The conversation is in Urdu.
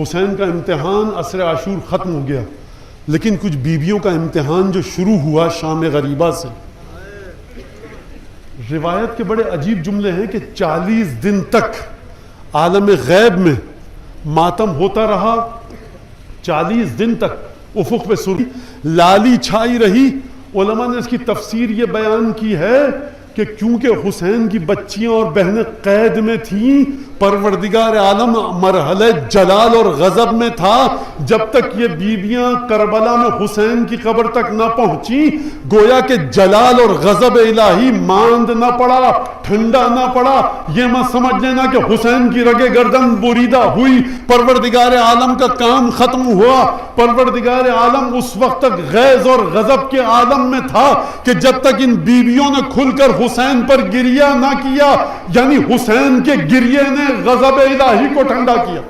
حسین کا امتحان عصر عاشور ختم ہو گیا، لیکن کچھ بیویوں کا امتحان جو شروع ہوا شام غریبہ سے. روایت کے بڑے عجیب جملے ہیں کہ 40 دن تک عالم غیب میں ماتم ہوتا رہا، 40 دن تک افق پہ سرخی لالی چھائی رہی. علماء نے اس کی تفسیر یہ بیان کی ہے کہ کیونکہ حسین کی بچیاں اور بہنیں قید میں تھیں، پروردگار عالم مرحلہ جلال اور غضب میں تھا. جب تک یہ بیویاں کربلا میں حسین کی قبر تک نہ پہنچی، گویا کہ جلال اور غضب الہی ماند نہ پڑا، ٹھنڈا نہ پڑا. یہ مت سمجھ لینا کہ حسین کی رگے گردن بریدہ ہوئی، پروردگار عالم کا کام ختم ہوا. پروردگار عالم اس وقت تک غیظ اور غضب کے عالم میں تھا کہ جب تک ان بیویوں نے کھل کر حسین پر گریہ نہ کیا، یعنی حسین کے گریے نے غضب الہی کو ٹھنڈا کیا.